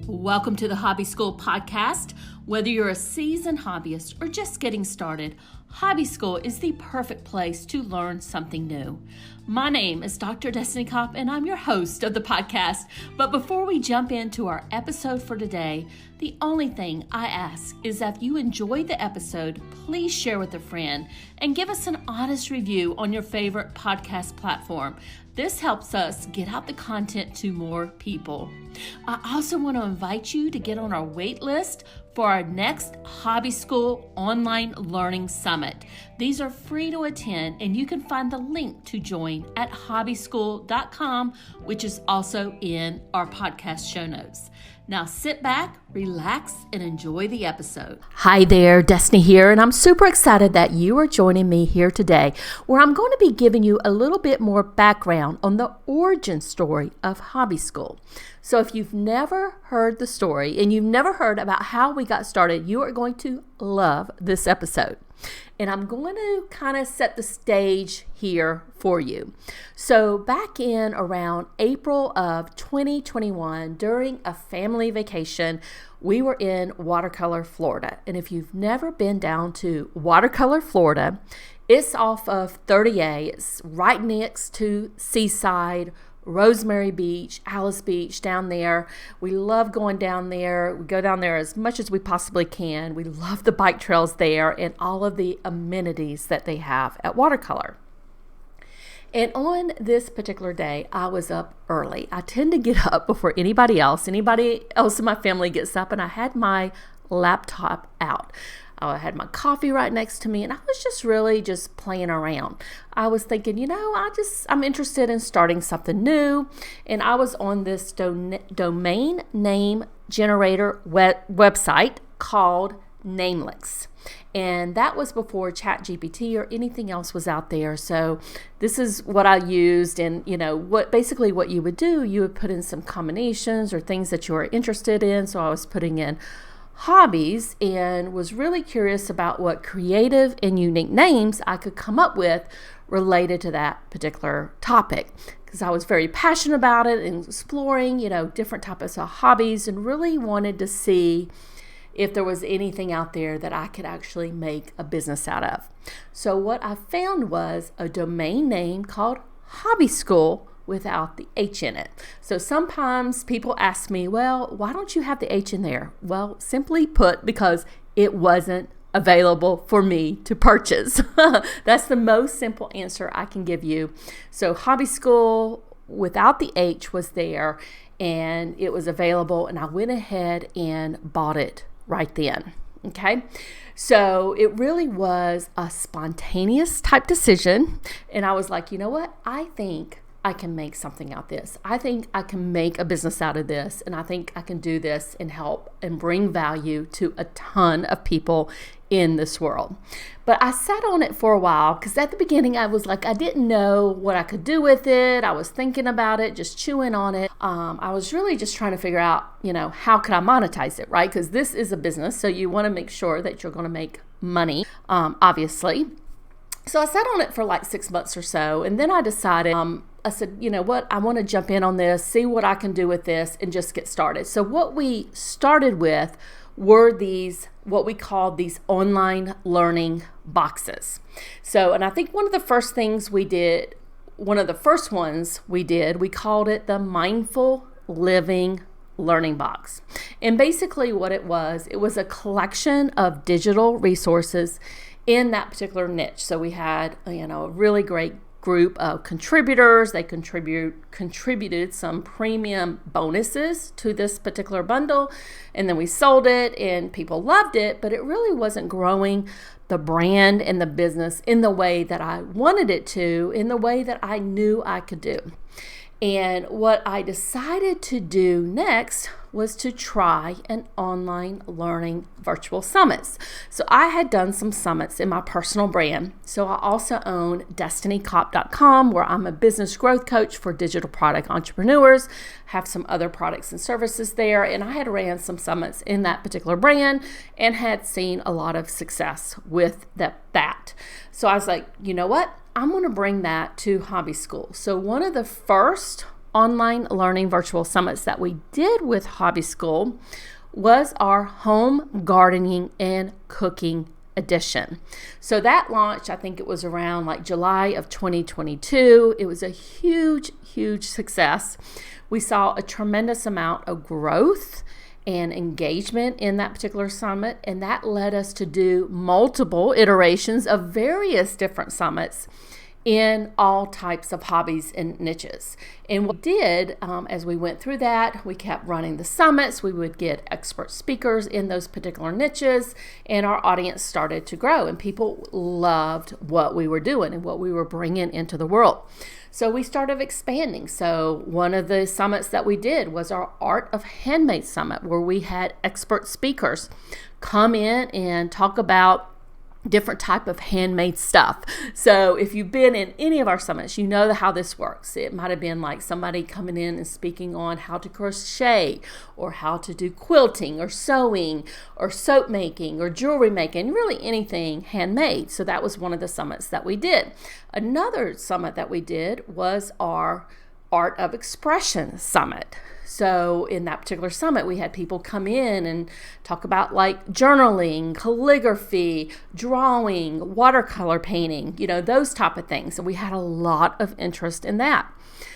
Welcome to the Hobby School podcast. Whether you're a seasoned hobbyist or just getting started, Hobby School is the perfect place to learn something new. My name is Dr. Destiny Kopp, and I'm your host of the podcast. But before we jump into our episode for today, the only thing I ask is that if you enjoyed the episode, please share with a friend and give us an honest review on your favorite podcast platform. This helps us get out the content to more people. I also want to invite you to get on our wait list for our next Hobby School Online Learning Summit. These are free to attend, and you can find the link to join at hobbyschool.com, which is also in our podcast show notes. Now sit back, relax, and enjoy the episode. Hi there, Destiny here, and I'm super excited that you are joining me here today, where I'm going to be giving you a little bit more background on the origin story of Hobby School. So if you've never heard the story and you've never heard about how we got started, you are going to love this episode. And I'm going to kind of set the stage here for you. So back in around April of 2021, during a family vacation, we were in Watercolor, Florida. And if you've never been down to Watercolor, Florida, it's off of 30A. It's right next to Seaside, Rosemary Beach, Alice Beach down there. We love going down there. We go down there as much as we possibly can. We love the bike trails there and all of the amenities that they have at Watercolor. And on this particular day, I was up early. I tend to get up before anybody else. Anybody else in my family gets up, and I had my laptop out. I had my coffee right next to me, and I was just playing around. I was thinking, I'm interested in starting something new, and I was on this domain name generator website called Namelix. And that was before ChatGPT or anything else was out there. So this is what I used, and what you would do, you would put in some combinations or things that you are interested in. So I was putting in hobbies and was really curious about what creative and unique names I could come up with related to that particular topic, because I was very passionate about it and exploring, different types of hobbies, and really wanted to see if there was anything out there that I could actually make a business out of. So what I found was a domain name called Hobby School without the H in it. So sometimes people ask me, well, why don't you have the H in there? Well, simply put, because it wasn't available for me to purchase. That's the most simple answer I can give you. So Hobby School without the H was there, and it was available, and I went ahead and bought it right then. Okay. So it really was a spontaneous type decision. And I was like, you know what? I think I can make something out of this. I think I can make a business out of this, and I think I can do this and help and bring value to a ton of people in this world. But I sat on it for a while, because at the beginning I was like, I didn't know what I could do with it. I was thinking about it, just chewing on it. I was really just trying to figure out, how could I monetize it, right? Because this is a business, so you want to make sure that you're going to make money, obviously. So I sat on it for like 6 months or so, and then I decided, I said, you know what, I want to jump in on this, see what I can do with this, and just get started. So what we started with were what we called these online learning boxes. So, and I think one of the first ones we did, we called it the Mindful Living Learning Box. And basically what it was a collection of digital resources in that particular niche. So we had, a really great group of contributors. They contributed some premium bonuses to this particular bundle, and then we sold it, and people loved it, but it really wasn't growing the brand and the business in the way that I wanted it to, in the way that I knew I could do. And what I decided to do next was to try an online learning virtual summits. So I had done some summits in my personal brand. So I also own destinykopp.com, where I'm a business growth coach for digital product entrepreneurs, have some other products and services there. And I had ran some summits in that particular brand and had seen a lot of success with that. So I was like, you know what? I'm going to bring that to Hobby School. So one of the first online learning virtual summits that we did with HobbySchool was our home gardening and cooking edition. So that launched, I think it was around like July of 2022. It was a huge, huge success. We saw a tremendous amount of growth and engagement in that particular summit, and that led us to do multiple iterations of various different summits in all types of hobbies and niches. And what we did as we went through that, we kept running the summits. We would get expert speakers in those particular niches, and our audience started to grow, and people loved what we were doing and what we were bringing into the world. So we started expanding. So one of the summits that we did was our Art of Handmade Summit, where we had expert speakers come in and talk about different type of handmade stuff. So if you've been in any of our summits, you know how this works. It might have been like somebody coming in and speaking on how to crochet or how to do quilting or sewing or soap making or jewelry making, really anything handmade. So that was one of the summits that we did. Another summit that we did was our Art of Expression Summit. So in that particular summit, we had people come in and talk about like journaling, calligraphy, drawing, watercolor painting, those type of things. And we had a lot of interest in that.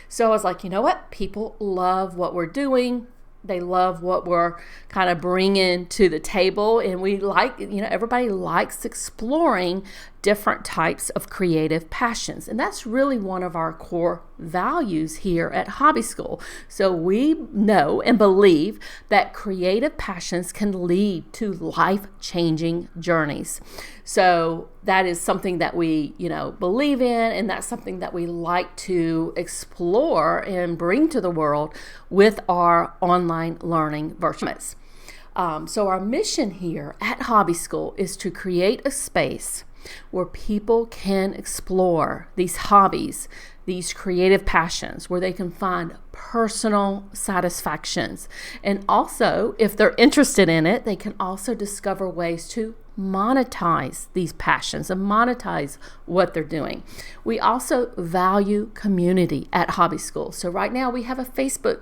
So I was like, you know what? People love what we're doing. They love what we're kind of bringing to the table. And we like, everybody likes exploring different types of creative passions. And that's really one of our core values here at HobbySchool. So we know and believe that creative passions can lead to life-changing journeys. So that is something that we, believe in, and that's something that we like to explore and bring to the world with our online learning virtuals. So our mission here at HobbySchool is to create a space where people can explore these hobbies, these creative passions, where they can find personal satisfactions. And also, if they're interested in it, they can also discover ways to monetize these passions and monetize what they're doing. We also value community at HobbySchool. So right now we have a Facebook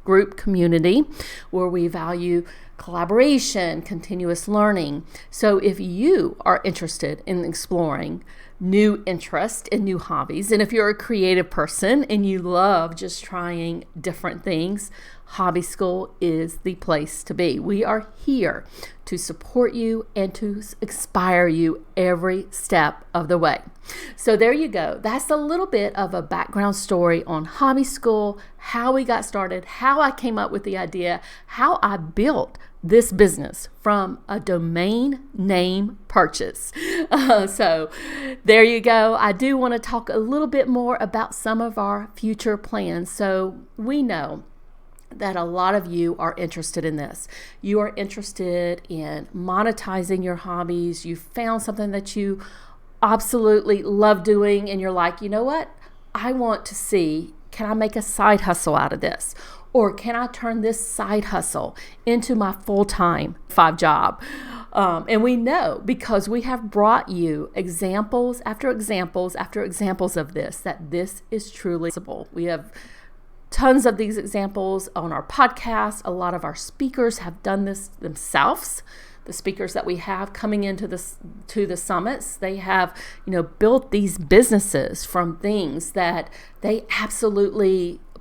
group community where we value collaboration, continuous learning. So if you are interested in exploring new interest in new hobbies, and if you're a creative person and you love just trying different things, HobbySchool is the place to be. We are here to support you and to inspire you every step of the way. So there you go. That's a little bit of a background story on HobbySchool, how we got started, how I came up with the idea, how I built this business from a domain name purchase. So there you go. I do want to talk a little bit more about some of our future plans. So we know that a lot of you are interested in this. You are interested in monetizing your hobbies. You found something that you absolutely love doing, and you're like, you know what? I want to see, can I make a side hustle out of this? Or can I turn this side hustle into my full-time 5 job? And we know, because we have brought you examples after examples after examples of this, that this is truly possible. We have tons of these examples on our podcast. A lot of our speakers have done this themselves. The speakers that we have coming into the summits, they have, built these businesses from things that they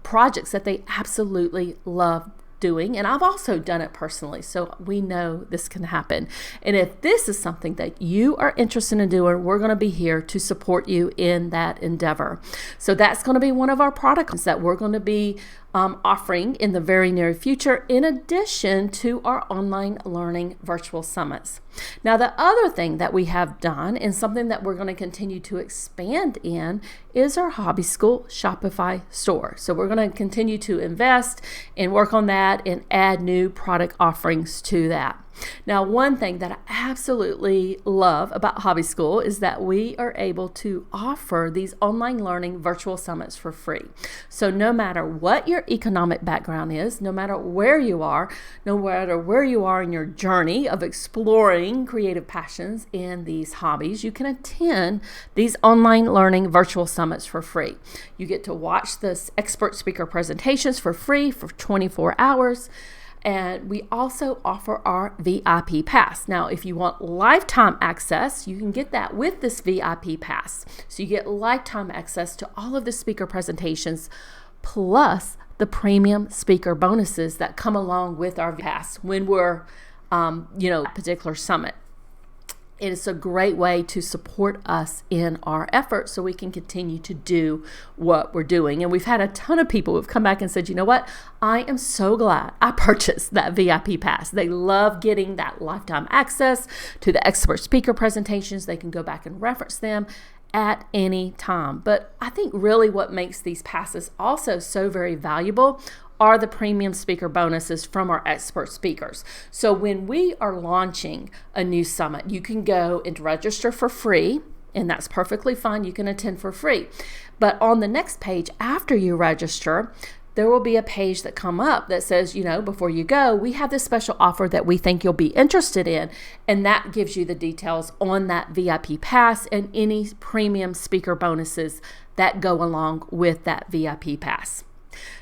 projects that they absolutely love doing. And I've also done it personally, so we know this can happen. And if this is something that you are interested in doing, we're going to be here to support you in that endeavor. So that's going to be one of our products that we're going to be offering in the very near future, in addition to our online learning virtual summits. Now, the other thing that we have done, and something that we're going to continue to expand in, is our HobbySchool Shopify store. So we're going to continue to invest and work on that and add new product offerings to that. Now, one thing that I absolutely love about Hobby School is that we are able to offer these online learning virtual summits for free. So no matter what your economic background is, no matter where you are, no matter where you are in your journey of exploring creative passions in these hobbies, you can attend these online learning virtual summits for free. You get to watch this expert speaker presentations for free for 24 hours. And we also offer our VIP pass. Now, if you want lifetime access, you can get that with this VIP pass. So you get lifetime access to all of the speaker presentations, plus the premium speaker bonuses that come along with our pass when we're, particular summit. It is a great way to support us in our efforts so we can continue to do what we're doing. And we've had a ton of people who've come back and said, you know what? I am so glad I purchased that VIP pass. They love getting that lifetime access to the expert speaker presentations. They can go back and reference them at any time. But I think really what makes these passes also so very valuable are the premium speaker bonuses from our expert speakers. So when we are launching a new summit, you can go and register for free, and that's perfectly fine. You can attend for free. But on the next page after you register, there will be a page that come up that says, before you go, we have this special offer that we think you'll be interested in. And that gives you the details on that VIP pass and any premium speaker bonuses that go along with that VIP pass.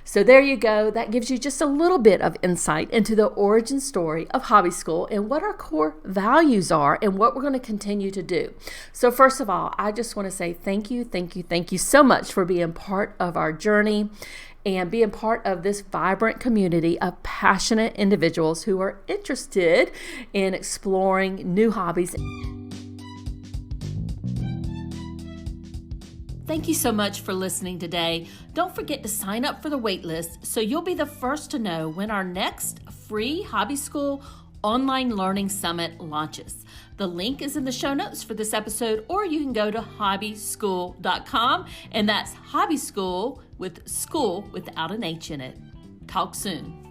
So there you go. That gives you just a little bit of insight into the origin story of Hobby School and what our core values are and what we're going to continue to do. So first of all, I just want to say thank you so much for being part of our journey and being part of this vibrant community of passionate individuals who are interested in exploring new hobbies. Thank you so much for listening today. Don't forget to sign up for the waitlist so you'll be the first to know when our next free Hobby School online learning summit launches. The link is in the show notes for this episode, or you can go to hobbyschool.com, and that's Hobby School with school without an H in it. Talk soon.